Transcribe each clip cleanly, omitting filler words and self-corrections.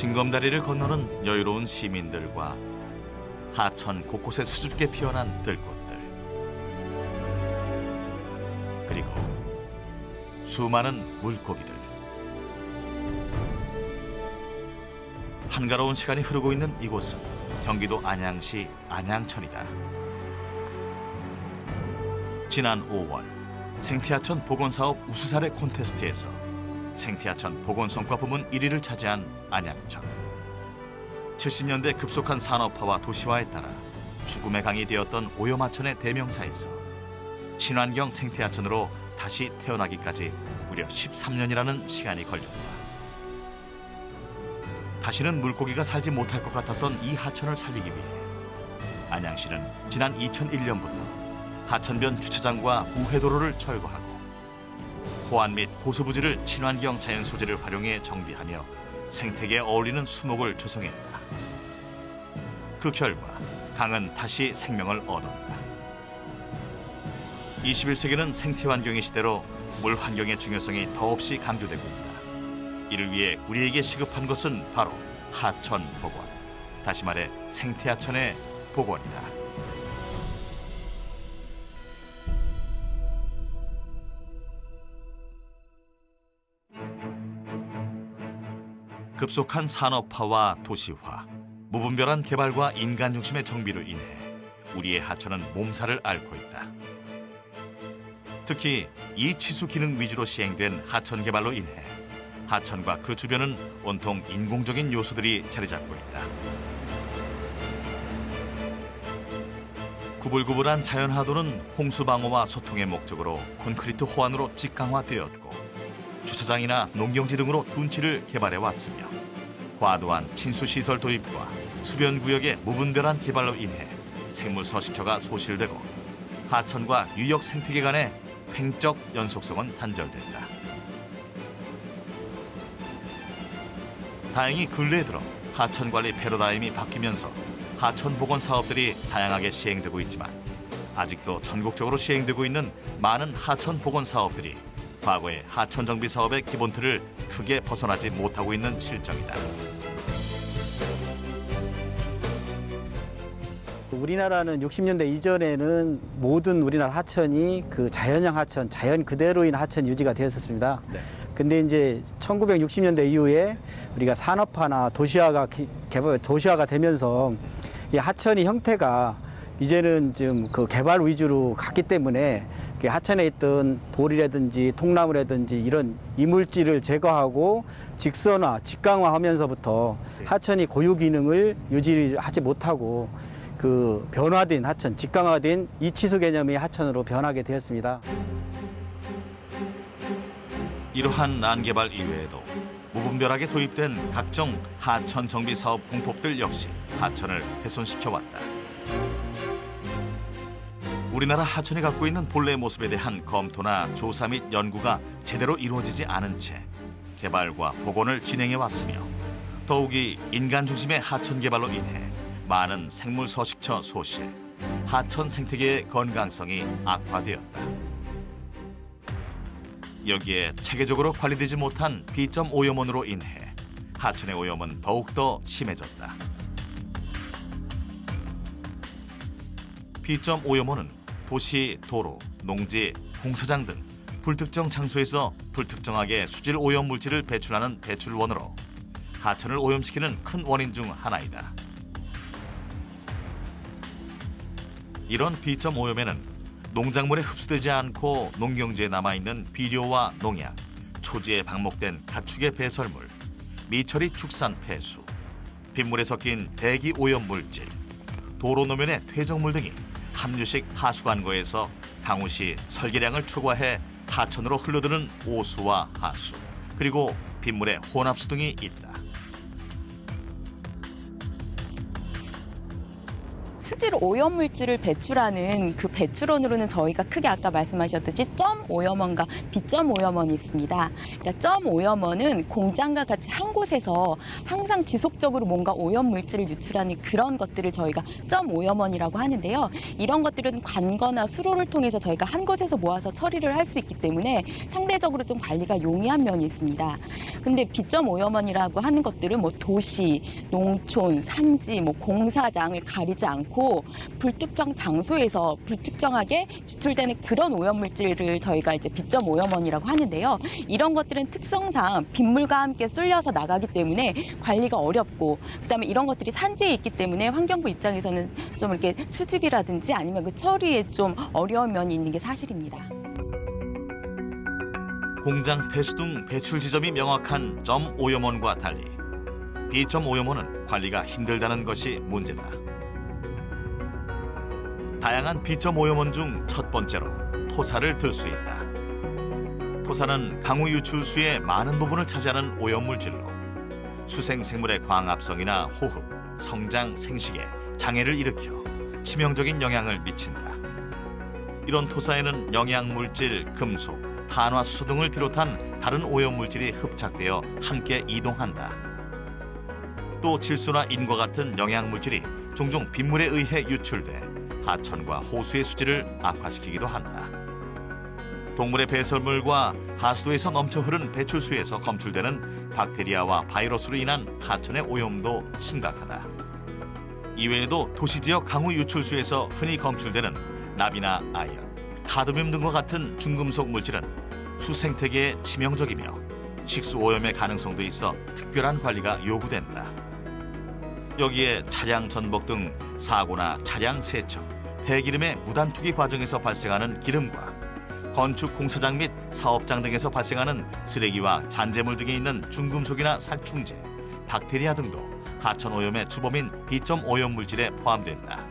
징검다리를 건너는 여유로운 시민들과 하천 곳곳에 수줍게 피어난 들꽃들, 그리고 수많은 물고기들. 한가로운 시간이 흐르고 있는 이곳은 경기도 안양시 안양천이다. 지난 5월 생태하천 복원사업 우수사례 콘테스트에서 생태하천 복원성과 부문 1위를 차지한 안양천. 70년대 급속한 산업화와 도시화에 따라 죽음의 강이 되었던 오염하천의 대명사에서 친환경 생태하천으로 다시 태어나기까지 무려 13년이라는 시간이 걸렸다. 다시는 물고기가 살지 못할 것 같았던 이 하천을 살리기 위해 안양시는 지난 2001년부터 하천변 주차장과 우회도로를 철거하고 호안 및 호수부지를 친환경 자연 소재를 활용해 정비하며 생태계에 어울리는 수목을 조성했다. 그 결과 강은 다시 생명을 얻었다. 21세기는 생태환경의 시대로 물 환경의 중요성이 더없이 강조되고 있다. 이를 위해 우리에게 시급한 것은 바로 하천 복원, 다시 말해 생태하천의 복원이다. 급속한 산업화와 도시화, 무분별한 개발과 인간 중심의 정비로 인해 우리의 하천은 몸살을 앓고 있다. 특히 이치수 기능 위주로 시행된 하천 개발로 인해 하천과 그 주변은 온통 인공적인 요소들이 자리 잡고 있다. 구불구불한 자연하도는 홍수 방어와 소통의 목적으로 콘크리트 호안으로 직강화되었고 주차장이나 농경지 등으로 둔치를 개발해 왔으며 과도한 친수시설 도입과 수변구역의 무분별한 개발로 인해 생물 서식처가 소실되고 하천과 유역 생태계 간의 팽적 연속성은 단절됐다. 다행히 근래에 들어 하천관리 패러다임이 바뀌면서 하천 복원 사업들이 다양하게 시행되고 있지만 아직도 전국적으로 시행되고 있는 많은 하천 복원 사업들이 과거의 하천 정비 사업의 기본 틀을 크게 벗어나지 못하고 있는 실정이다. 우리나라는 60년대 이전에는 모든 우리나라 하천이 그 자연형 하천, 자연 그대로인 하천 유지가 되었었습니다. 네. 근데 이제 1960년대 이후에 우리가 산업화나 도시화가 되면서 이 하천의 형태가 이제는 좀 그 개발 위주로 갔기 때문에 하천에 있던 돌이라든지 통나무라든지 이런 이물질을 제거하고 직선화, 직강화하면서부터 하천이 고유 기능을 유지하지 못하고 그 변화된 하천, 직강화된 이치수 개념의 하천으로 변하게 되었습니다. 이러한 난개발 이외에도 무분별하게 도입된 각종 하천 정비 사업 공법들 역시 하천을 훼손시켜왔다. 우리나라 하천이 갖고 있는 본래 모습에 대한 검토나 조사 및 연구가 제대로 이루어지지 않은 채 개발과 복원을 진행해 왔으며 더욱이 인간 중심의 하천 개발로 인해 많은 생물 서식처 소실, 하천 생태계의 건강성이 악화되었다. 여기에 체계적으로 관리되지 못한 B점 오염원으로 인해 하천의 오염은 더욱더 심해졌다. B점 오염원은 도시, 도로, 농지, 공사장 등 불특정 장소에서 불특정하게 수질 오염 물질을 배출하는 배출원으로 하천을 오염시키는 큰 원인 중 하나이다. 이런 B점 오염에는 농작물에 흡수되지 않고 농경지에 남아있는 비료와 농약, 초지에 방목된 가축의 배설물, 미처리 축산 폐수, 빗물에 섞인 대기 오염 물질, 도로 노면의 퇴적물 등이 함유식 하수관거에서 방우 시 설계량을 초과해 하천으로 흘러드는 오수와 하수, 그리고 빗물의 혼합수 등이 있다. 수질 오염물질을 배출하는 그 배출원으로는 저희가 크게 아까 말씀하셨듯이 점 오염원과 비점 오염원이 있습니다. 그러니까 점 오염원은 공장과 같이 한 곳에서 항상 지속적으로 뭔가 오염물질을 유출하는 그런 것들을 저희가 점 오염원이라고 하는데요. 이런 것들은 관거나 수로를 통해서 저희가 한 곳에서 모아서 처리를 할 수 있기 때문에 상대적으로 좀 관리가 용이한 면이 있습니다. 근데 비점 오염원이라고 하는 것들은 뭐 도시, 농촌, 산지, 뭐 공사장을 가리지 않고 불특정 장소에서 불특정하게 유출되는 그런 오염물질을 저희가 이제 비점 오염원이라고 하는데요. 이런 것들은 특성상 빗물과 함께 쏠려서 나가기 때문에 관리가 어렵고, 그다음에 이런 것들이 산지에 있기 때문에 환경부 입장에서는 좀 이렇게 수집이라든지 아니면 그 처리에 좀 어려운 면이 있는 게 사실입니다. 공장 폐수 등 배출 지점이 명확한 점 오염원과 달리 비점 오염원은 관리가 힘들다는 것이 문제다. 다양한 비점 오염원 중 첫 번째로 토사를 들 수 있다. 토사는 강우 유출수의 많은 부분을 차지하는 오염물질로 수생생물의 광합성이나 호흡, 성장, 생식에 장애를 일으켜 치명적인 영향을 미친다. 이런 토사에는 영양물질, 금속, 탄화수소 등을 비롯한 다른 오염물질이 흡착되어 함께 이동한다. 또 질소나 인과 같은 영양물질이 종종 빗물에 의해 유출돼 하천과 호수의 수질을 악화시키기도 한다. 동물의 배설물과 하수도에서 넘쳐 흐른 배출수에서 검출되는 박테리아와 바이러스로 인한 하천의 오염도 심각하다. 이외에도 도시지역 강우 유출수에서 흔히 검출되는 납이나 아연, 카드뮴 등과 같은 중금속 물질은 수생태계에 치명적이며 식수 오염의 가능성도 있어 특별한 관리가 요구된다. 여기에 차량 전복 등 사고나 차량 세척, 폐기름의 무단 투기 과정에서 발생하는 기름과 건축 공사장 및 사업장 등에서 발생하는 쓰레기와 잔재물 등에 있는 중금속이나 살충제, 박테리아 등도 하천 오염의 주범인 비점 오염 물질에 포함된다.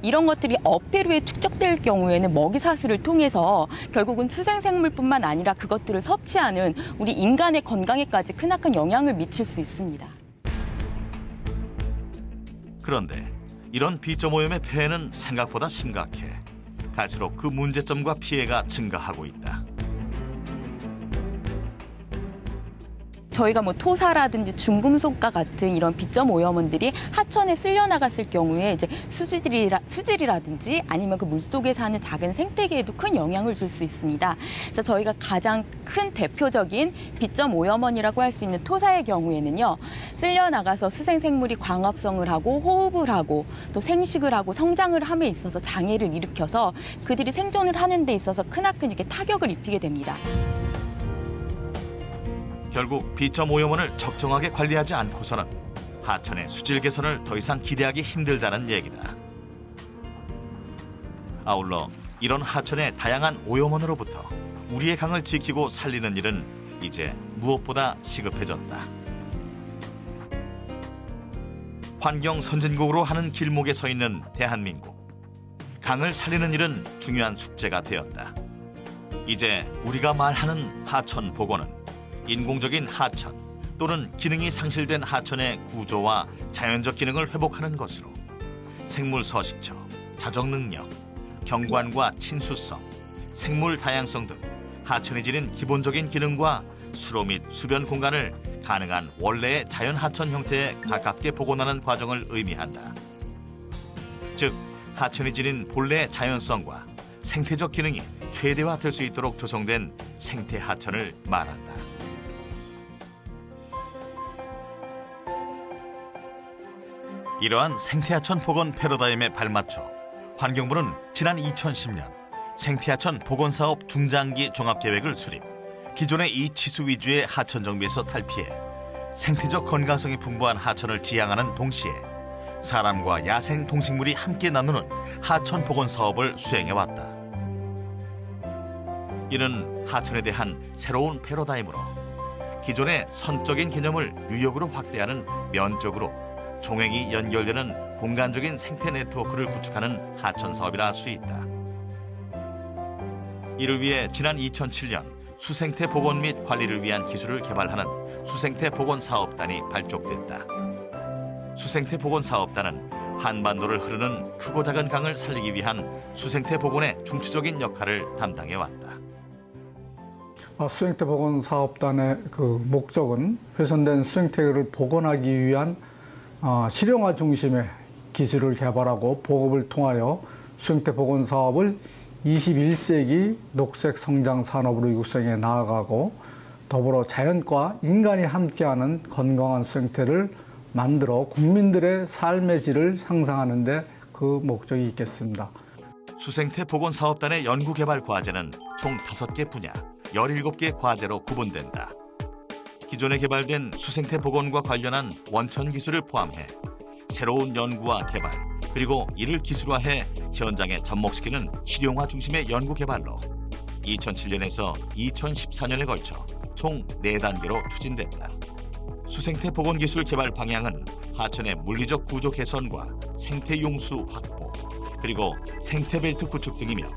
이런 것들이 어패류에 축적될 경우에는 먹이사슬을 통해서 결국은 수생생물뿐만 아니라 그것들을 섭취하는 우리 인간의 건강에까지 크나큰 영향을 미칠 수 있습니다. 그런데 이런 비점 오염의 폐해는 생각보다 심각해 갈수록 그 문제점과 피해가 증가하고 있다. 저희가 뭐 토사라든지 중금속과 같은 이런 비점 오염원들이 하천에 쓸려 나갔을 경우에 이제 수질이라든지 아니면 그 물속에 사는 작은 생태계에도 큰 영향을 줄 수 있습니다. 그래서 저희가 가장 큰 대표적인 비점 오염원이라고 할 수 있는 토사의 경우에는요, 쓸려 나가서 수생생물이 광합성을 하고 호흡을 하고 또 생식을 하고 성장을 함에 있어서 장애를 일으켜서 그들이 생존을 하는 데 있어서 크나큰 이렇게 타격을 입히게 됩니다. 결국 비점 오염원을 적정하게 관리하지 않고서는 하천의 수질 개선을 더 이상 기대하기 힘들다는 얘기다. 아울러 이런 하천의 다양한 오염원으로부터 우리의 강을 지키고 살리는 일은 이제 무엇보다 시급해졌다. 환경 선진국으로 하는 길목에 서 있는 대한민국. 강을 살리는 일은 중요한 숙제가 되었다. 이제 우리가 말하는 하천 복원은 인공적인 하천 또는 기능이 상실된 하천의 구조와 자연적 기능을 회복하는 것으로 생물 서식처, 자정 능력, 경관과 친수성, 생물 다양성 등 하천이 지닌 기본적인 기능과 수로 및 수변 공간을 가능한 원래의 자연 하천 형태에 가깝게 복원하는 과정을 의미한다. 즉, 하천이 지닌 본래의 자연성과 생태적 기능이 최대화될 수 있도록 조성된 생태 하천을 말한다. 이러한 생태하천 복원 패러다임에 발맞춰 환경부는 지난 2010년 생태하천 복원사업 중장기 종합계획을 수립, 기존의 이치수 위주의 하천 정비에서 탈피해 생태적 건강성이 풍부한 하천을 지향하는 동시에 사람과 야생 동식물이 함께 나누는 하천 복원 사업을 수행해왔다. 이는 하천에 대한 새로운 패러다임으로 기존의 선적인 개념을 유역으로 확대하는 면적으로 종횡이 연결되는 공간적인 생태 네트워크를 구축하는 하천 사업이라 할 수 있다. 이를 위해 지난 2007년 수생태 복원 및 관리를 위한 기술을 개발하는 수생태 복원 사업단이 발족됐다. 수생태 복원 사업단은 한반도를 흐르는 크고 작은 강을 살리기 위한 수생태 복원의 중추적인 역할을 담당해왔다. 수생태 복원 사업단의 그 목적은 훼손된 수생태를 복원하기 위한 실용화 중심의 기술을 개발하고 보급을 통하여 수생태 복원 사업을 21세기 녹색 성장 산업으로 육성해 나아가고 더불어 자연과 인간이 함께하는 건강한 수생태를 만들어 국민들의 삶의 질을 향상하는 데 그 목적이 있겠습니다. 수생태 복원 사업단의 연구 개발 과제는 총 5개 분야, 17개 과제로 구분된다. 기존에 개발된 수생태 복원과 관련한 원천 기술을 포함해 새로운 연구와 개발, 그리고 이를 기술화해 현장에 접목시키는 실용화 중심의 연구 개발로 2007년에서 2014년에 걸쳐 총 4단계로 추진됐다. 수생태 복원 기술 개발 방향은 하천의 물리적 구조 개선과 생태 용수 확보, 그리고 생태벨트 구축 등이며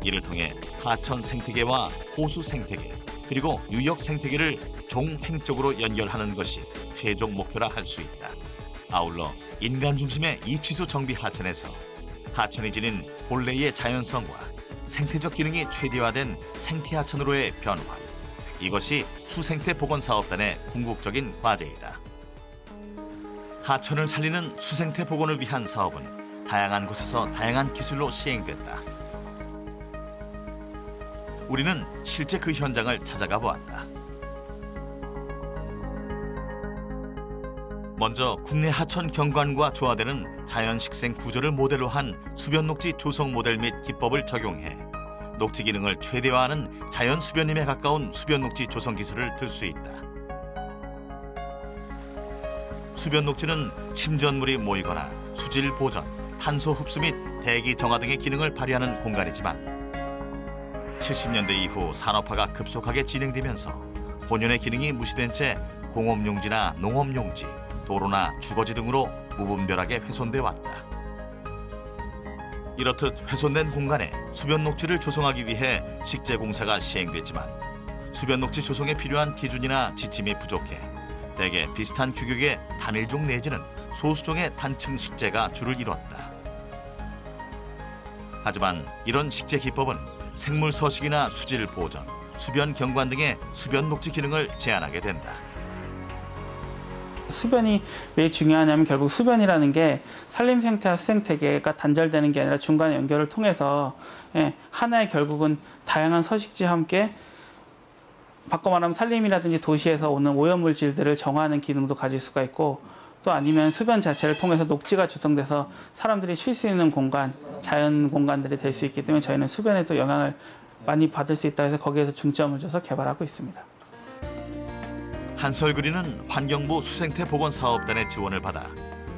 이를 통해 하천 생태계와 호수 생태계, 그리고 유역 생태계를 종횡적으로 연결하는 것이 최종 목표라 할 수 있다. 아울러 인간 중심의 이치수 정비 하천에서 하천이 지닌 본래의 자연성과 생태적 기능이 최대화된 생태하천으로의 변화, 이것이 수생태 복원 사업단의 궁극적인 과제이다. 하천을 살리는 수생태 복원을 위한 사업은 다양한 곳에서 다양한 기술로 시행됐다. 우리는 실제 그 현장을 찾아가 보았다. 먼저 국내 하천 경관과 조화되는 자연식생 구조를 모델로 한 수변녹지 조성 모델 및 기법을 적용해 녹지 기능을 최대화하는 자연 수변림에 가까운 수변녹지 조성 기술을 들 수 있다. 수변녹지는 침전물이 모이거나 수질 보전, 탄소 흡수 및 대기 정화 등의 기능을 발휘하는 공간이지만 70년대 이후 산업화가 급속하게 진행되면서 본연의 기능이 무시된 채 공업용지나 농업용지, 도로나 주거지 등으로 무분별하게 훼손돼 왔다. 이렇듯 훼손된 공간에 수변녹지를 조성하기 위해 식재공사가 시행됐지만 수변녹지 조성에 필요한 기준이나 지침이 부족해 대개 비슷한 규격의 단일종 내지는 소수종의 단층 식재가 주를 이뤘다. 하지만 이런 식재 기법은 생물 서식이나 수질 보전, 수변 경관 등의 수변 녹지 기능을 제한하게 된다. 수변이 왜 중요하냐면 결국 수변이라는 게 산림 생태와 수생태계가 단절되는 게 아니라 중간에 연결을 통해서 하나의 결국은 다양한 서식지와 함께 바꿔 말하면 산림이라든지 도시에서 오는 오염물질들을 정화하는 기능도 가질 수가 있고 또 아니면 수변 자체를 통해서 녹지가 조성돼서 사람들이 쉴 수 있는 공간, 자연 공간들이 될 수 있기 때문에 저희는 수변에도 영향을 많이 받을 수 있다 해서 거기에서 중점을 줘서 개발하고 있습니다. 한설그리는 환경부 수생태 복원 사업단의 지원을 받아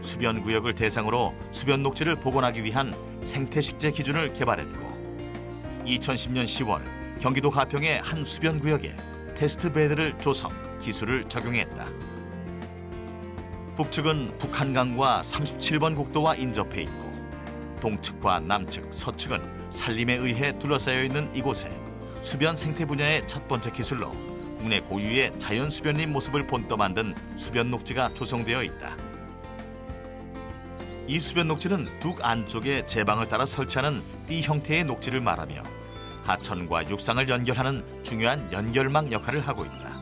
수변 구역을 대상으로 수변 녹지를 복원하기 위한 생태식재 기준을 개발했고 2010년 10월 경기도 가평의 한 수변 구역에 테스트 베드를 조성, 기술을 적용했다. 북측은 북한강과 37번 국도와 인접해 있고 동측과 남측, 서측은 산림에 의해 둘러싸여 있는 이곳에 수변 생태 분야의 첫 번째 기술로 국내 고유의 자연 수변림 모습을 본떠 만든 수변 녹지가 조성되어 있다. 이 수변 녹지는 둑 안쪽에 제방을 따라 설치하는 띠 형태의 녹지를 말하며 하천과 육상을 연결하는 중요한 연결망 역할을 하고 있다.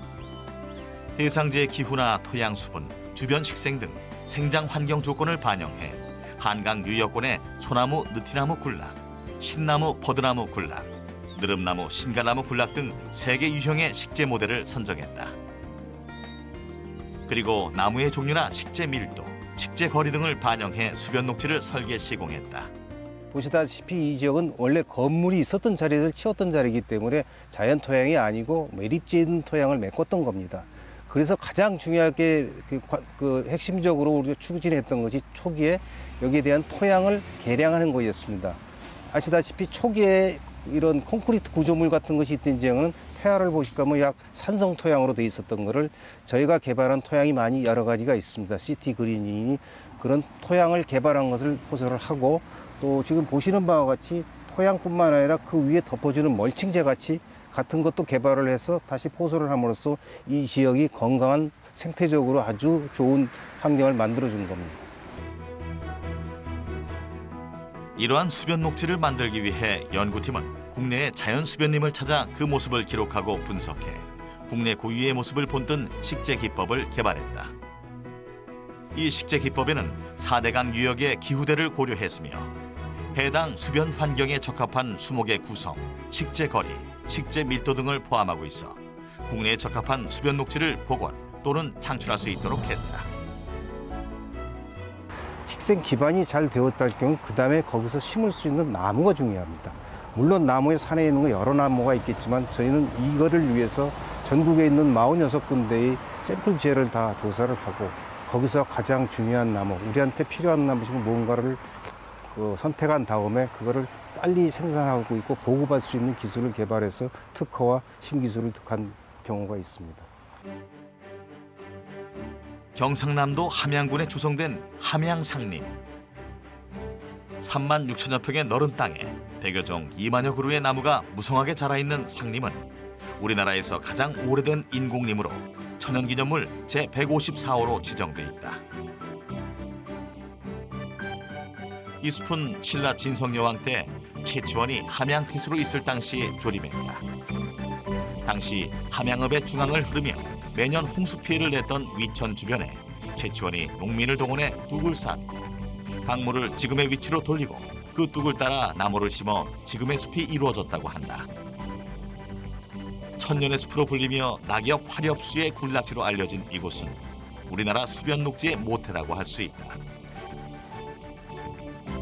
대상지의 기후나 토양 수분, 주변 식생 등 생장 환경 조건을 반영해 한강 유역권의 소나무, 느티나무 군락, 신나무, 버드나무 군락, 느릅나무, 신갈나무 군락 등 3개 유형의 식재 모델을 선정했다. 그리고 나무의 종류나 식재 밀도, 식재 거리 등을 반영해 수변 녹지를 설계 시공했다. 보시다시피 이 지역은 원래 건물이 있었던 자리를 치웠던 자리이기 때문에 자연 토양이 아니고 매립지에 있는 토양을 메꿨던 겁니다. 그래서 가장 중요하게 핵심적으로 우리가 추진했던 것이 초기에 여기에 대한 토양을 개량하는 거였습니다. 아시다시피 초기에 이런 콘크리트 구조물 같은 것이 있던 지역은 폐하를 보시면 약 산성 토양으로 돼 있었던 거를 저희가 개발한 토양이 많이 여러 가지가 있습니다. 시티 그린이 그런 토양을 개발한 것을 포설을 하고 또 지금 보시는 바와 같이 토양뿐만 아니라 그 위에 덮어주는 멀칭제 같은 것도 개발을 해서 다시 포설을 함으로써 이 지역이 건강한 생태적으로 아주 좋은 환경을 만들어준 겁니다. 이러한 수변 녹지를 만들기 위해 연구팀은 국내의 자연 수변림을 찾아 그 모습을 기록하고 분석해 국내 고유의 모습을 본뜬 식재 기법을 개발했다. 이 식재 기법에는 4대강 유역의 기후대를 고려했으며 해당 수변 환경에 적합한 수목의 구성, 식재 거리, 식재 밀도 등을 포함하고 있어 국내에 적합한 수변 녹지를 복원 또는 창출할 수 있도록 했다. 식생 기반이 잘 되었다 할 경우 그 다음에 거기서 심을 수 있는 나무가 중요합니다. 물론 나무에 산에 있는 거 여러 나무가 있겠지만 저희는 이거를 위해서 전국에 있는 46군데의 샘플 지혜를 다 조사를 하고 거기서 가장 중요한 나무, 우리한테 필요한 나무 중에 뭔가를 선택한 다음에 그거를 빨리 생산하고 있고 보급할 수 있는 기술을 개발해서 특허와 신기술을 득한 경우가 있습니다. 경상남도 함양군에 조성된 함양상림. 3만 6천여 평의 너른 땅에 100여 종 2만여 그루의 나무가 무성하게 자라있는 상림은 우리나라에서 가장 오래된 인공림으로 천연기념물 제154호로 지정돼 있다. 이 숲은 신라 진성여왕 때 최치원이 함양태수로 있을 당시에 조림했다. 당시 함양읍의 중앙을 흐르며 매년 홍수 피해를 냈던 위천 주변에 최치원이 농민을 동원해 뚝을 쌓고 강물을 지금의 위치로 돌리고 그 뚝을 따라 나무를 심어 지금의 숲이 이루어졌다고 한다. 천년의 숲으로 불리며 낙엽 화렵수의 군락지로 알려진 이곳은 우리나라 수변 녹지의 모태라고 할 수 있다.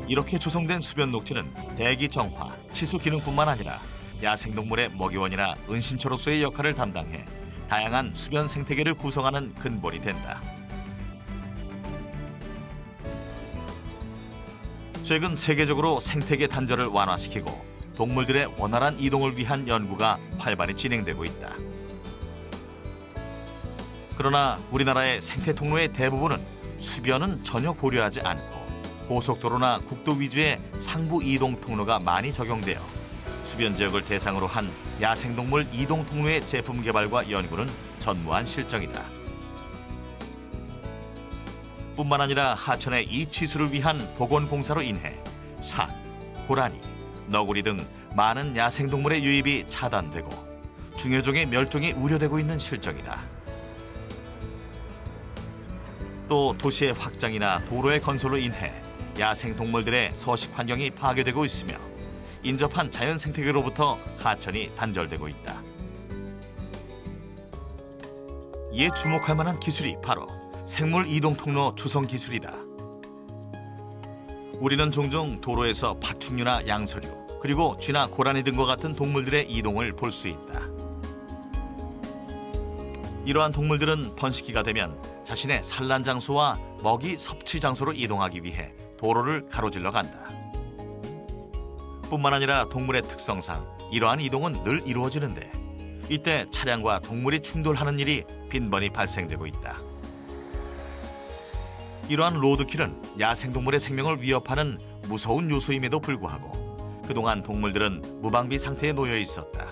이렇게 조성된 수변 녹지는 대기 정화, 치수 기능뿐만 아니라 야생동물의 먹이원이나 은신처로서의 역할을 담당해 다양한 수변 생태계를 구성하는 근본이 된다. 최근 세계적으로 생태계 단절을 완화시키고 동물들의 원활한 이동을 위한 연구가 활발히 진행되고 있다. 그러나 우리나라의 생태 통로의 대부분은 수변은 전혀 고려하지 않고 고속도로나 국도 위주의 상부 이동 통로가 많이 적용되어 수변 지역을 대상으로 한 야생동물 이동 통로의 제품 개발과 연구는 전무한 실정이다. 뿐만 아니라 하천의 이 치수를 위한 복원 공사로 인해 삭, 고라니, 너구리 등 많은 야생동물의 유입이 차단되고 중요종의 멸종이 우려되고 있는 실정이다. 또 도시의 확장이나 도로의 건설로 인해 야생동물들의 서식 환경이 파괴되고 있으며 인접한 자연 생태계로부터 하천이 단절되고 있다. 이에 주목할 만한 기술이 바로 생물 이동 통로 조성 기술이다. 우리는 종종 도로에서 파충류나 양서류, 그리고 쥐나 고라니 등과 같은 동물들의 이동을 볼 수 있다. 이러한 동물들은 번식기가 되면 자신의 산란 장소와 먹이 섭취 장소로 이동하기 위해 도로를 가로질러 간다. 뿐만 아니라 동물의 특성상 이러한 이동은 늘 이루어지는데 이때 차량과 동물이 충돌하는 일이 빈번히 발생되고 있다. 이러한 로드킬은 야생동물의 생명을 위협하는 무서운 요소임에도 불구하고 그동안 동물들은 무방비 상태에 놓여 있었다.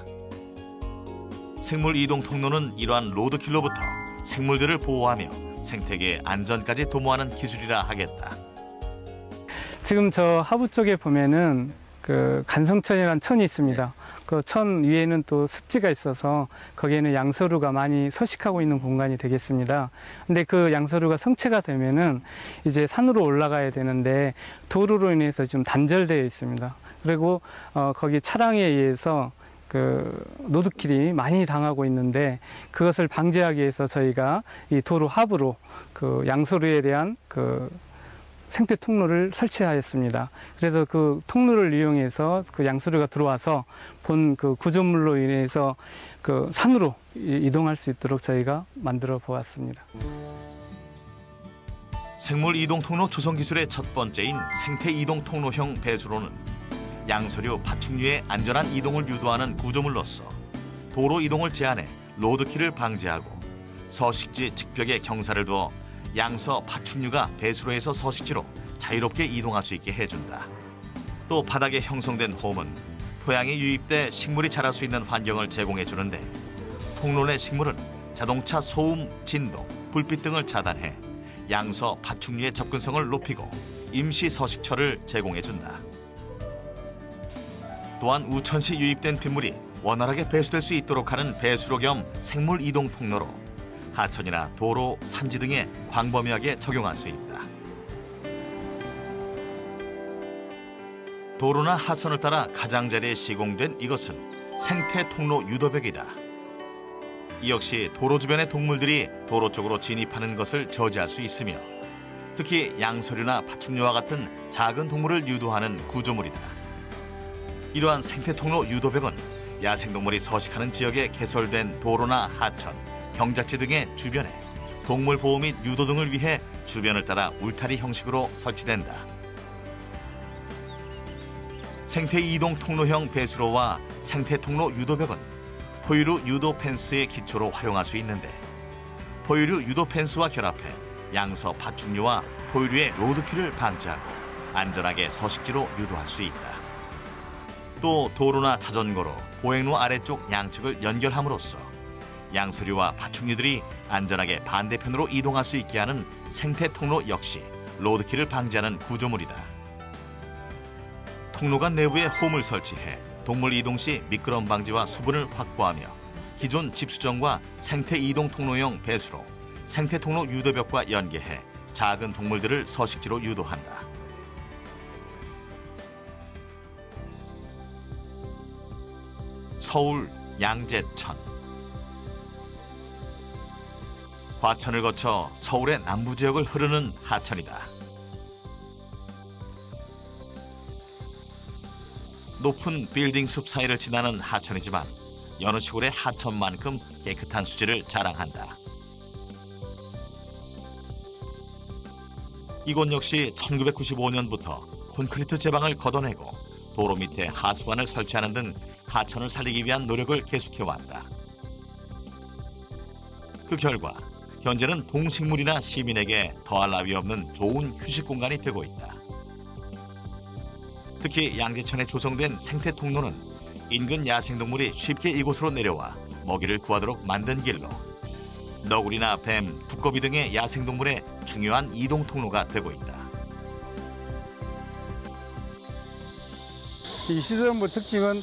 생물 이동 통로는 이러한 로드킬로부터 생물들을 보호하며 생태계의 안전까지 도모하는 기술이라 하겠다. 지금 저 하부 쪽에 보면은 그 간성천이라는 천이 있습니다. 그 천 위에는 또 습지가 있어서 거기에는 양서류가 많이 서식하고 있는 공간이 되겠습니다. 근데 그 양서류가 성체가 되면은 이제 산으로 올라가야 되는데 도로로 인해서 좀 단절되어 있습니다. 그리고 거기 차량에 의해서 그 로드킬이 많이 당하고 있는데 그것을 방지하기 위해서 저희가 이 도로 하부로 그 양서류에 대한 그 생태 통로를 설치하였습니다. 그래서 그 통로를 이용해서 그 양서류가 들어와서 본 그 구조물로 인해서 그 산으로 이동할 수 있도록 저희가 만들어 보았습니다. 생물 이동 통로 조성 기술의 첫 번째인 생태 이동 통로형 배수로는 양서류, 파충류의 안전한 이동을 유도하는 구조물로서 도로 이동을 제한해 로드킬을 방지하고 서식지 직벽에 경사를 두어 양서, 파충류가 배수로에서 서식지로 자유롭게 이동할 수 있게 해준다. 또 바닥에 형성된 홈은 토양이 유입돼 식물이 자랄 수 있는 환경을 제공해주는데 통로 내 식물은 자동차 소음, 진동, 불빛 등을 차단해 양서, 파충류의 접근성을 높이고 임시 서식처를 제공해준다. 또한 우천시 유입된 빗물이 원활하게 배수될 수 있도록 하는 배수로 겸 생물 이동 통로로 하천이나 도로, 산지 등에 광범위하게 적용할 수 있다. 도로나 하천을 따라 가장자리에 시공된 이것은 생태 통로 유도벽이다. 이 역시 도로 주변의 동물들이 도로 쪽으로 진입하는 것을 저지할 수 있으며 특히 양서류나 파충류와 같은 작은 동물을 유도하는 구조물이다. 이러한 생태통로 유도벽은 야생동물이 서식하는 지역에 개설된 도로나 하천, 경작지 등의 주변에 동물 보호 및 유도 등을 위해 주변을 따라 울타리 형식으로 설치된다. 생태 이동 통로형 배수로와 생태통로 유도벽은 포유류 유도 펜스의 기초로 활용할 수 있는데 포유류 유도 펜스와 결합해 양서 파충류와 포유류의 로드킬을 방지하고 안전하게 서식지로 유도할 수 있다. 또 도로나 자전거로 보행로 아래쪽 양측을 연결함으로써 양서류와 파충류들이 안전하게 반대편으로 이동할 수 있게 하는 생태통로 역시 로드킬을 방지하는 구조물이다. 통로관 내부에 홈을 설치해 동물 이동 시 미끄럼 방지와 수분을 확보하며 기존 집수정과 생태 이동 통로형 배수로, 생태통로 유도벽과 연계해 작은 동물들을 서식지로 유도한다. 서울 양재천. 과천을 거쳐 서울의 남부 지역을 흐르는 하천이다. 높은 빌딩 숲 사이를 지나는 하천이지만 여느 시골의 하천만큼 깨끗한 수질을 자랑한다. 이곳 역시 1995년부터 콘크리트 제방을 걷어내고 도로 밑에 하수관을 설치하는 등 하천을 살리기 위한 노력을 계속해왔다. 그 결과 현재는 동식물이나 시민에게 더할 나위 없는 좋은 휴식 공간이 되고 있다. 특히 양재천에 조성된 생태통로는 인근 야생동물이 쉽게 이곳으로 내려와 먹이를 구하도록 만든 길로 너구리나 뱀, 두꺼비 등의 야생동물의 중요한 이동 통로가 되고 있다. 이 시설물 특징은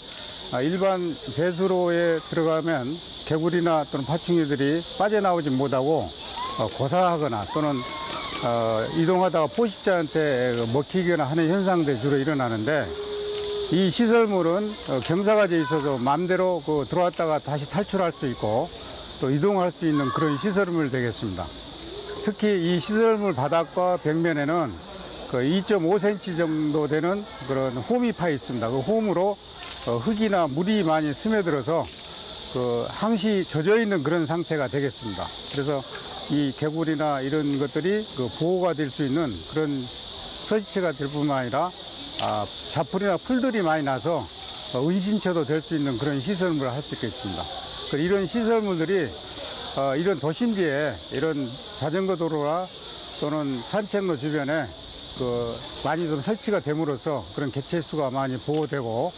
일반 배수로에 들어가면 개구리나 또는 파충류들이 빠져나오지 못하고 고사하거나 또는 이동하다가 포식자한테 먹히거나 하는 현상들이 주로 일어나는데 이 시설물은 경사가 돼 있어서 마음대로 들어왔다가 다시 탈출할 수 있고 또 이동할 수 있는 그런 시설물 되겠습니다. 특히 이 시설물 바닥과 벽면에는 2.5cm 정도 되는 그런 홈이 파 있습니다. 그 홈으로 흙이나 물이 많이 스며들어서 항시 젖어 있는 그런 상태가 되겠습니다. 그래서 이 개구리나 이런 것들이 보호가 될 수 있는 그런 서식지가 될 뿐만 아니라 자풀이나 풀들이 많이 나서 은신처도 될 수 있는 그런 시설물을 할 수 있겠습니다. 이런 시설물들이 이런 도심지에 이런 자전거 도로나 또는 산책로 주변에 많이 좀 설치가 됨으로써 그런 개체수가 많이 보호되고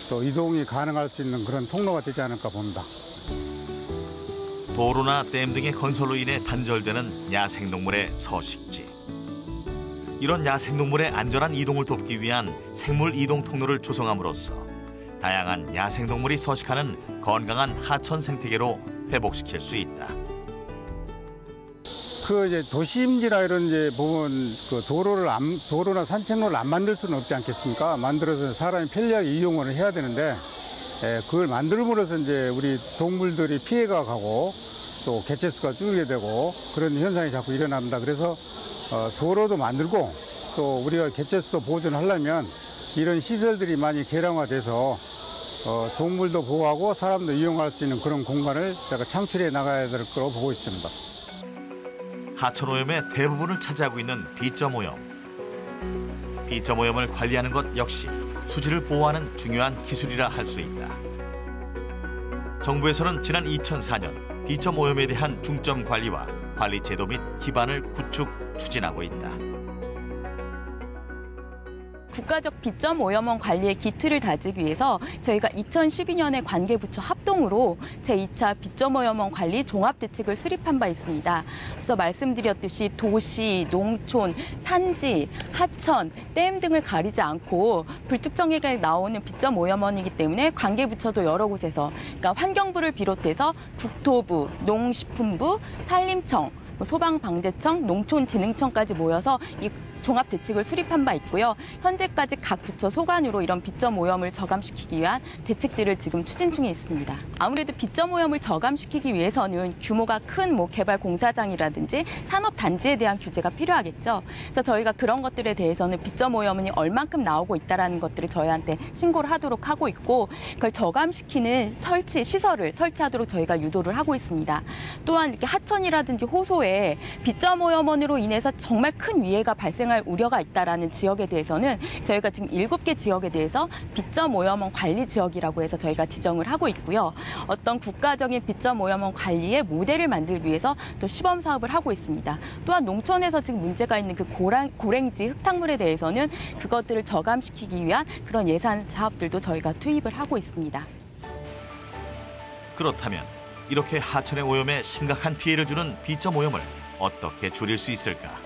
또 이동이 가능할 수 있는 그런 통로가 되지 않을까 봅니다. 도로나 댐 등의 건설로 인해 단절되는 야생동물의 서식지. 이런 야생동물의 안전한 이동을 돕기 위한 생물 이동 통로를 조성함으로써 다양한 야생동물이 서식하는 건강한 하천 생태계로 회복시킬 수 있다. 이제 도심지나 이런 보면 도로나 산책로를 안 만들 수는 없지 않겠습니까? 만들어서 사람이 편리하게 이용을 해야 되는데 그걸 만들므로써 이제 우리 동물들이 피해가 가고 또 개체수가 줄게 되고 그런 현상이 자꾸 일어납니다. 그래서 도로도 만들고 또 우리가 개체수도 보존하려면 이런 시설들이 많이 개량화돼서 동물도 보호하고 사람도 이용할 수 있는 그런 공간을 제가 창출해 나가야 될 거로 보고 있습니다. 하천 오염의 대부분을 차지하고 있는 B점 오염. B점 오염을 관리하는 것 역시 수질을 보호하는 중요한 기술이라 할 수 있다. 정부에서는 지난 2004년 B점 오염에 대한 중점 관리와 관리 제도 및 기반을 구축, 추진하고 있다. 국가적 B점 오염원 관리의 기틀을 다지기 위해서 저희가 2012년에 관계부처 합동으로 제2차 B점 오염원 관리 종합대책을 수립한 바 있습니다. 그래서 말씀드렸듯이 도시, 농촌, 산지, 하천, 댐 등을 가리지 않고 불특정에게 나오는 B점 오염원이기 때문에 관계부처도 여러 곳에서 그러니까 환경부를 비롯해서 국토부, 농식품부, 산림청, 소방방재청, 농촌진흥청까지 모여서 이 종합 대책을 수립한 바 있고요. 현재까지 각 부처 소관으로 이런 B점 오염을 저감시키기 위한 대책들을 지금 추진 중에 있습니다. 아무래도 B점 오염을 저감시키기 위해서는 규모가 큰 개발 공사장이라든지 산업 단지에 대한 규제가 필요하겠죠. 그래서 저희가 그런 것들에 대해서는 B점 오염이 얼만큼 나오고 있다라는 것들을 저희한테 신고를 하도록 하고 있고 그걸 저감시키는 시설을 설치하도록 저희가 유도를 하고 있습니다. 또한 이렇게 하천이라든지 호소에 B점 오염원으로 인해서 정말 큰 위해가 발생할 우려가 있다라는 지역에 대해서는 저희가 지금 7개 지역에 대해서 B점 오염원 관리 지역이라고 해서 저희가 지정을 하고 있고요. 어떤 국가적인 B점 오염원 관리의 모델을 만들기 위해서 또 시범 사업을 하고 있습니다. 또한 농촌에서 지금 문제가 있는 그 고랭지 흙탕물에 대해서는 그것들을 저감시키기 위한 그런 예산 사업들도 저희가 투입을 하고 있습니다. 그렇다면 이렇게 하천의 오염에 심각한 피해를 주는 B점 오염을 어떻게 줄일 수 있을까?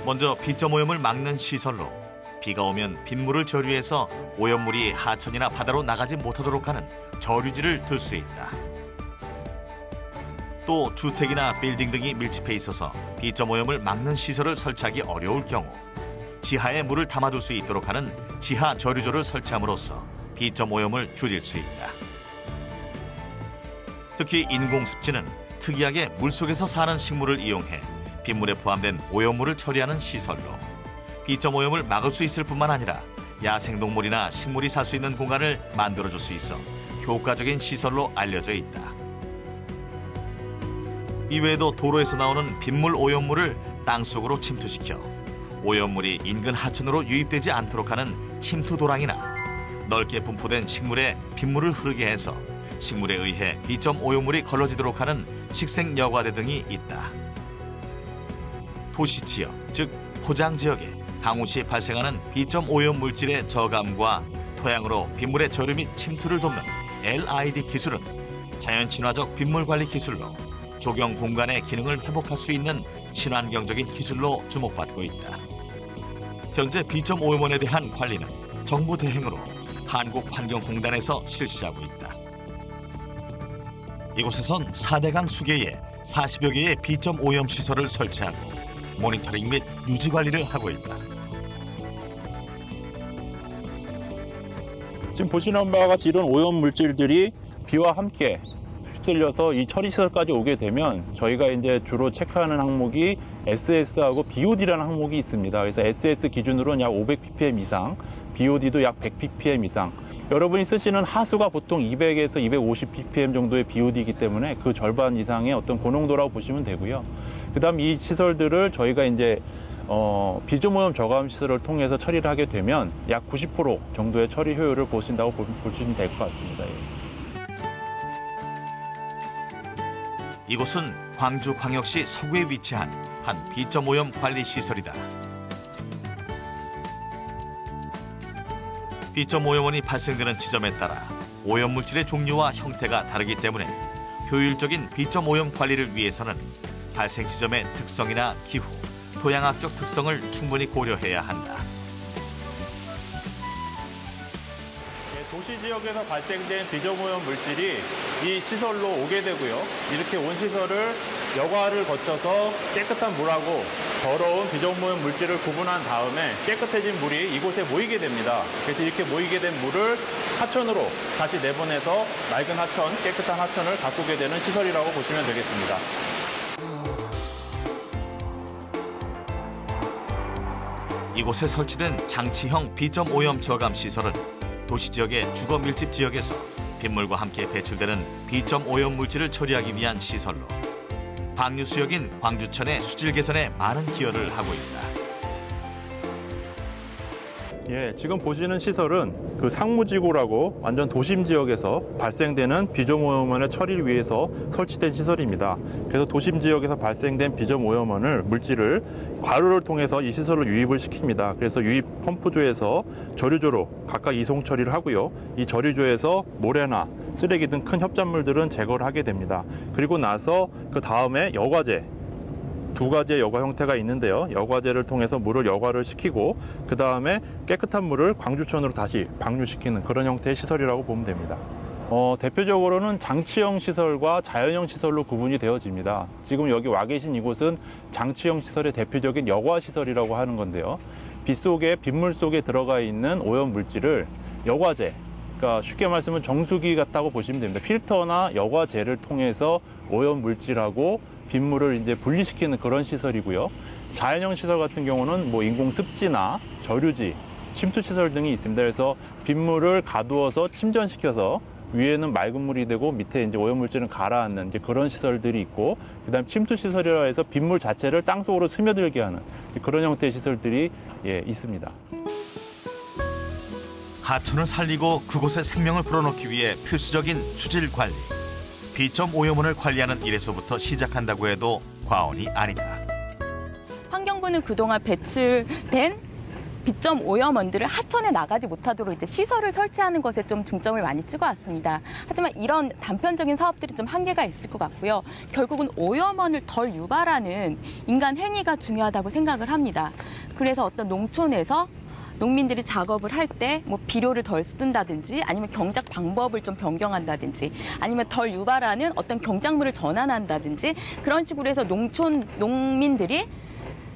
먼저 B점 오염을 막는 시설로 비가 오면 빗물을 저류해서 오염물이 하천이나 바다로 나가지 못하도록 하는 저류지를 둘 수 있다. 또 주택이나 빌딩 등이 밀집해 있어서 B점 오염을 막는 시설을 설치하기 어려울 경우 지하에 물을 담아둘 수 있도록 하는 지하 저류조를 설치함으로써 B점 오염을 줄일 수 있다. 특히 인공습지는 특이하게 물속에서 사는 식물을 이용해 빗물에 포함된 오염물을 처리하는 시설로 B점 오염을 막을 수 있을 뿐만 아니라 야생동물이나 식물이 살 수 있는 공간을 만들어줄 수 있어 효과적인 시설로 알려져 있다. 이외에도 도로에서 나오는 빗물 오염물을 땅속으로 침투시켜 오염물이 인근 하천으로 유입되지 않도록 하는 침투도랑이나 넓게 분포된 식물에 빗물을 흐르게 해서 식물에 의해 B점 오염물이 걸러지도록 하는 식생여과대 등이 있다. 도시지역, 즉 포장지역에 항우 시 발생하는 B점 오염 물질의 저감과 토양으로 빗물의 저류 및 침투를 돕는 LID 기술은 자연 친화적 빗물 관리 기술로 조경 공간의 기능을 회복할 수 있는 친환경적인 기술로 주목받고 있다. 현재 B점 오염원에 대한 관리는 정부 대행으로 한국환경공단에서 실시하고 있다. 이곳에선 4대강 수계에 40여 개의 B점 오염 시설을 설치하고 모니터링 및 유지 관리를 하고 있다. 지금 보시는 바와 같이 이런 오염 물질들이 비와 함께 휩쓸려서 이 처리시설까지 오게 되면 저희가 이제 주로 체크하는 항목이 SS하고 BOD라는 항목이 있습니다. 그래서 SS 기준으로는 약 500ppm 이상, BOD도 약 100ppm 이상. 여러분이 쓰시는 하수가 보통 200에서 250ppm 정도의 BOD이기 때문에 그 절반 이상의 어떤 고농도라고 보시면 되고요. 그다음 이 시설들을 저희가 이제 B점 오염 저감 시설을 통해서 처리를 하게 되면 약 90% 정도의 처리 효율을 보신다고 보시면 될 것 같습니다. 이곳은 광주광역시 서구에 위치한 한 B점 오염 관리 시설이다. B점 오염원이 발생되는 지점에 따라 오염 물질의 종류와 형태가 다르기 때문에 효율적인 B점 오염 관리를 위해서는 발생 지점의 특성이나 기후, 토양학적 특성을 충분히 고려해야 한다. 도시 지역에서 발생된 B점 오염 물질이 이 시설로 오게 되고요. 이렇게 온 시설을 여과를 거쳐서 깨끗한 물하고 더러운 B점 오염 물질을 구분한 다음에 깨끗해진 물이 이곳에 모이게 됩니다. 그래서 이렇게 모이게 된 물을 하천으로 다시 내보내서 맑은 하천, 깨끗한 하천을 가꾸게 되는 시설이라고 보시면 되겠습니다. 이곳에 설치된 장치형 B점 오염 저감 시설은 도시지역의 주거 밀집 지역에서 빗물과 함께 배출되는 B점 오염 물질을 처리하기 위한 시설로 방류 수역인 광주천의 수질 개선에 많은 기여를 하고 있다. 예, 지금 보시는 시설은 그 상무지구라고 완전 도심 지역에서 발생되는 비점오염원의 처리를 위해서 설치된 시설입니다. 그래서 도심 지역에서 발생된 비점오염원을 물질을 관로를 통해서 이 시설로 유입을 시킵니다. 그래서 유입 펌프조에서 저류조로 각각 이송 처리를 하고요. 이 저류조에서 모래나 쓰레기 등 큰 협작물들은 제거를 하게 됩니다. 그리고 나서 그 다음에 여과제, 두 가지의 여과 형태가 있는데요. 여과제를 통해서 물을 여과를 시키고 그 다음에 깨끗한 물을 광주천으로 다시 방류시키는 그런 형태의 시설이라고 보면 됩니다. 대표적으로는 장치형 시설과 자연형 시설로 구분이 되어집니다. 지금 여기 와 계신 이곳은 장치형 시설의 대표적인 여과 시설이라고 하는 건데요. 빗속에 빗물 속에 들어가 있는 오염 물질을 여과제, 그러니까 쉽게 말씀은 정수기 같다고 보시면 됩니다. 필터나 여과제를 통해서 오염 물질하고 빗물을 이제 분리시키는 그런 시설이고요. 자연형 시설 같은 경우는 뭐 인공 습지나 저류지, 침투 시설 등이 있습니다. 그래서 빗물을 가두어서 침전시켜서 위에는 맑은 물이 되고 밑에 이제 오염 물질은 가라앉는 이제 그런 시설들이 있고, 그다음 침투 시설이라 해서 빗물 자체를 땅 속으로 스며들게 하는 그런 형태의 시설들이 있습니다. 하천을 살리고 그곳에 생명을 불어넣기 위해 필수적인 수질 관리. 비점 오염원을 관리하는 일에서부터 시작한다고 해도 과언이 아니다. 환경부는 그동안 배출된 비점 오염원들을 하천에 나가지 못하도록 이제 시설을 설치하는 것에 좀 중점을 많이 찍어왔습니다. 하지만 이런 단편적인 사업들이 좀 한계가 있을 것 같고요. 결국은 오염원을 덜 유발하는 인간 행위가 중요하다고 생각을 합니다. 그래서 어떤 농촌에서 농민들이 작업을 할 때 뭐 비료를 덜 쓴다든지 아니면 경작 방법을 좀 변경한다든지 아니면 덜 유발하는 어떤 경작물을 전환한다든지 그런 식으로 해서 농민들이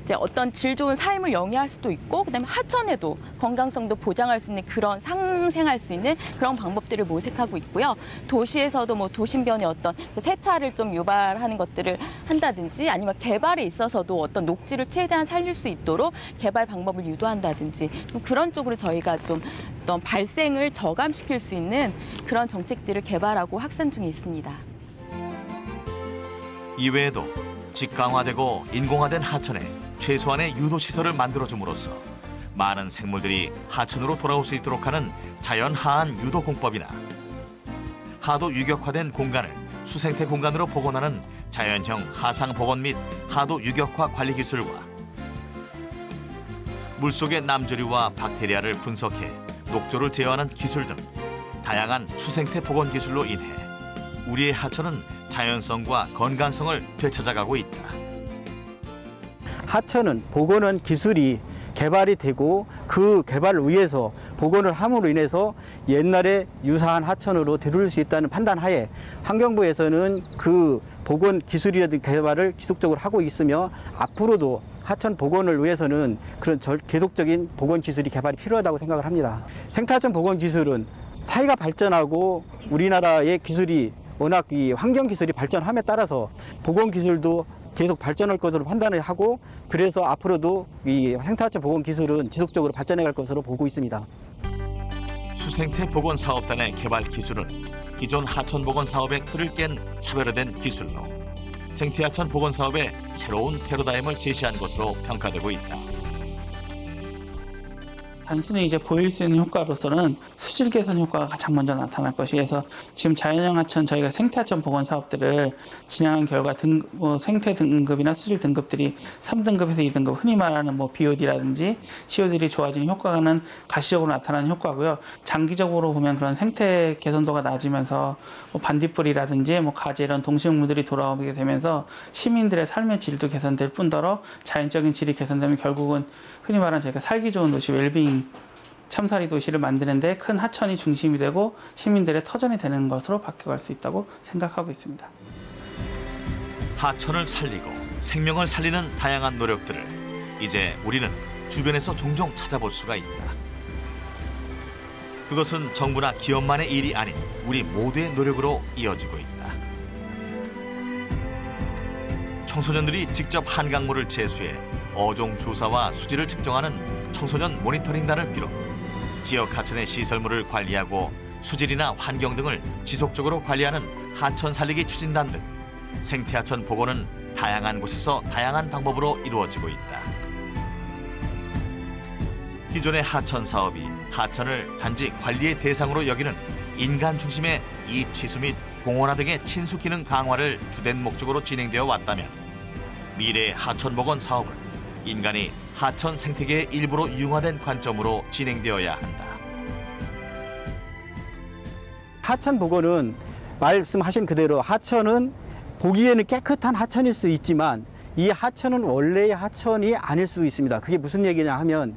이제 어떤 질 좋은 삶을 영위할 수도 있고 그다음에 하천에도 건강성도 보장할 수 있는 그런 상생할 수 있는 그런 방법들을 모색하고 있고요. 도시에서도 뭐 도심변의 어떤 세차를 좀 유발하는 것들을 한다든지 아니면 개발에 있어서도 어떤 녹지를 최대한 살릴 수 있도록 개발 방법을 유도한다든지 좀 그런 쪽으로 저희가 좀 어떤 발생을 저감시킬 수 있는 그런 정책들을 개발하고 확산 중에 있습니다. 이외에도 직강화되고 인공화된 하천에 최소한의 유도시설을 만들어줌으로써 많은 생물들이 하천으로 돌아올 수 있도록 하는 자연하한 유도공법이나 하도 유격화된 공간을 수생태 공간으로 복원하는 자연형 하상복원 및 하도 유격화 관리 기술과 물속의 남조류와 박테리아를 분석해 녹조를 제어하는 기술 등 다양한 수생태 복원 기술로 인해 우리의 하천은 자연성과 건강성을 되찾아가고 있다. 하천은 복원은 기술이 개발이 되고 그 개발을 위해서 복원을 함으로 인해서 옛날에 유사한 하천으로 되돌릴 수 있다는 판단하에 환경부에서는 그 복원 기술이라든지 개발을 지속적으로 하고 있으며 앞으로도 하천 복원을 위해서는 그런 계속적인 복원 기술이 개발이 필요하다고 생각을 합니다. 생태하천 복원 기술은 사회가 발전하고 우리나라의 기술이 워낙 이 환경 기술이 발전함에 따라서 복원 기술도 계속 발전할 것으로 판단을 하고 그래서 앞으로도 이 생태하천 복원 기술은 지속적으로 발전해 갈 것으로 보고 있습니다. 수생태 복원 사업단의 개발 기술은 기존 하천 복원 사업의 틀을 깬 차별화된 기술로 생태하천 복원 사업의 새로운 패러다임을 제시한 것으로 평가되고 있다. 단순히 이제 보일 수 있는 효과로서는 수질 개선 효과가 가장 먼저 나타날 것이어서 지금 자연형 하천 저희가 생태하천 복원 사업들을 진행한 결과 생태 등급이나 수질 등급들이 3등급에서 2등급 흔히 말하는 뭐 BOD라든지 CO들이 좋아지는 효과는 가시적으로 나타나는 효과고요. 장기적으로 보면 그런 생태 개선도가 낮으면서 뭐 반딧불이라든지 뭐 가재 이런 동식물들이 돌아오게 되면서 시민들의 삶의 질도 개선될 뿐더러 자연적인 질이 개선되면 결국은 흔히 말하는 저희가 살기 좋은 도시 웰빙 참사리 도시를 만드는데 큰 하천이 중심이 되고 시민들의 터전이 되는 것으로 바뀌어갈 수 있다고 생각하고 있습니다. 하천을 살리고 생명을 살리는 다양한 노력들을 이제 우리는 주변에서 종종 찾아볼 수가 있다. 그것은 정부나 기업만의 일이 아닌 우리 모두의 노력으로 이어지고 있다. 청소년들이 직접 한강물을 제수해 어종 조사와 수질을 측정하는 청소년 모니터링단을 비롯 지역 하천의 시설물을 관리하고 수질이나 환경 등을 지속적으로 관리하는 하천 살리기 추진단 등 생태하천 복원은 다양한 곳에서 다양한 방법으로 이루어지고 있다. 기존의 하천 사업이 하천을 단지 관리의 대상으로 여기는 인간 중심의 이치수 및 공원화 등의 친수 기능 강화를 주된 목적으로 진행되어 왔다면 미래의 하천 복원 사업은 인간이 하천 생태계의 일부로 융화된 관점으로 진행되어야 한다. 하천 복원은 말씀하신 그대로 하천은 보기에는 깨끗한 하천일 수 있지만 이 하천은 원래의 하천이 아닐 수 있습니다. 그게 무슨 얘기냐 하면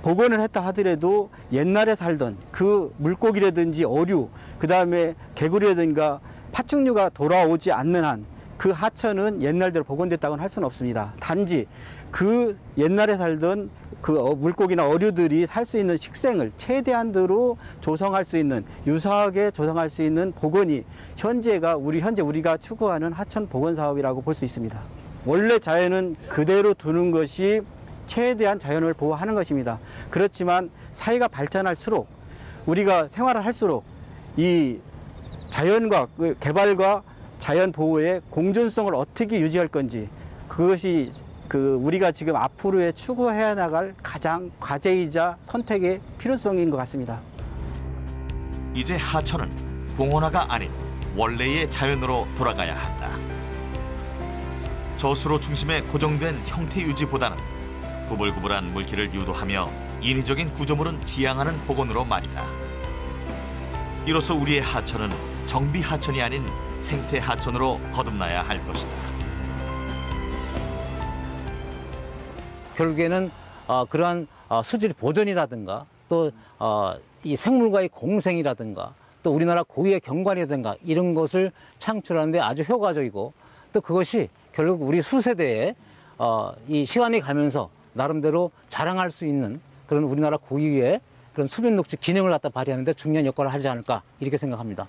복원을 했다 하더라도 옛날에 살던 그 물고기라든지 어류, 그 다음에 개구리라든가 파충류가 돌아오지 않는 한 그 하천은 옛날대로 복원됐다고는 할 수는 없습니다. 단지 그 옛날에 살던 그 물고기나 어류들이 살 수 있는 식생을 최대한대로 조성할 수 있는, 유사하게 조성할 수 있는 복원이 현재 우리가 추구하는 하천 복원 사업이라고 볼 수 있습니다. 원래 자연은 그대로 두는 것이 최대한 자연을 보호하는 것입니다. 그렇지만 사회가 발전할수록 우리가 생활을 할수록 이 자연과 개발과 자연 보호의 공존성을 어떻게 유지할 건지 그것이 우리가 지금 앞으로의 추구해야 나갈 가장 과제이자 선택의 필요성인 것 같습니다. 이제 하천은 공원화가 아닌 원래의 자연으로 돌아가야 한다. 저수로 중심에 고정된 형태 유지보다는 구불구불한 물길을 유도하며 인위적인 구조물은 지양하는 복원으로 말이다. 이로써 우리의 하천은 정비 하천이 아닌 생태 하천으로 거듭나야 할 것이다. 결국에는 그러한 수질 보존이라든가 또 이 생물과의 공생이라든가 또 우리나라 고유의 경관이라든가 이런 것을 창출하는 데 아주 효과적이고 또 그것이 결국 우리 수세대에 이 시간이 가면서 나름대로 자랑할 수 있는 그런 우리나라 고유의 그런 수변 녹지 기능을 갖다 발휘하는 데 중요한 역할을 하지 않을까 이렇게 생각합니다.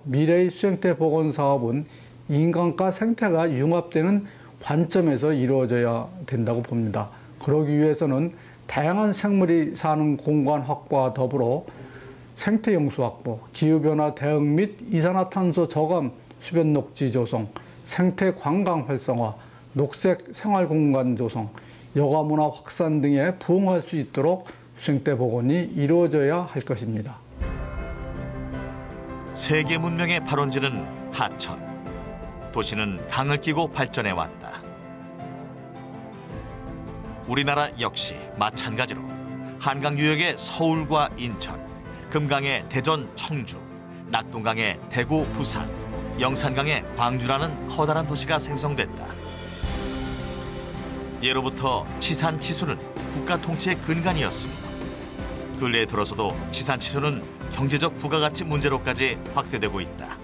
미래의 수생태 복원 사업은 인간과 생태가 융합되는 관점에서 이루어져야 된다고 봅니다. 그러기 위해서는 다양한 생물이 사는 공간 확보와 더불어 생태 영수 확보, 기후변화 대응 및 이산화탄소 저감 수변 녹지 조성, 생태 관광 활성화, 녹색 생활 공간 조성, 여가 문화 확산 등에 부응할 수 있도록 수생태 복원이 이루어져야 할 것입니다. 세계 문명의 발원지는 하천. 도시는 강을 끼고 발전해 왔다. 우리나라 역시 마찬가지로 한강 유역의 서울과 인천, 금강의 대전, 청주, 낙동강의 대구, 부산, 영산강의 광주라는 커다란 도시가 생성됐다. 예로부터 치산 치수는 국가 통치의 근간이었으며 근래에 들어서도 치산 치수는 경제적 부가가치 문제로까지 확대되고 있다.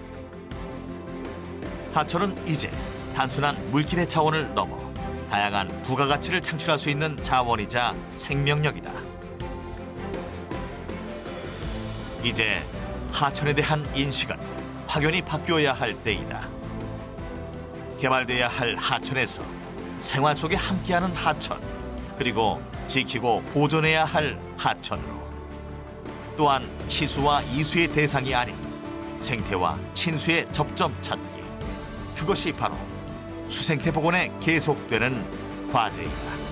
하천은 이제 단순한 물길의 차원을 넘어 다양한 부가가치를 창출할 수 있는 자원이자 생명력이다. 이제 하천에 대한 인식은 확연히 바뀌어야 할 때이다. 개발돼야 할 하천에서 생활 속에 함께하는 하천, 그리고 지키고 보존해야 할 하천으로, 또한 치수와 이수의 대상이 아닌 생태와 친수의 접점 찾기, 그것이 바로 수생태 복원에 계속되는 과제이다.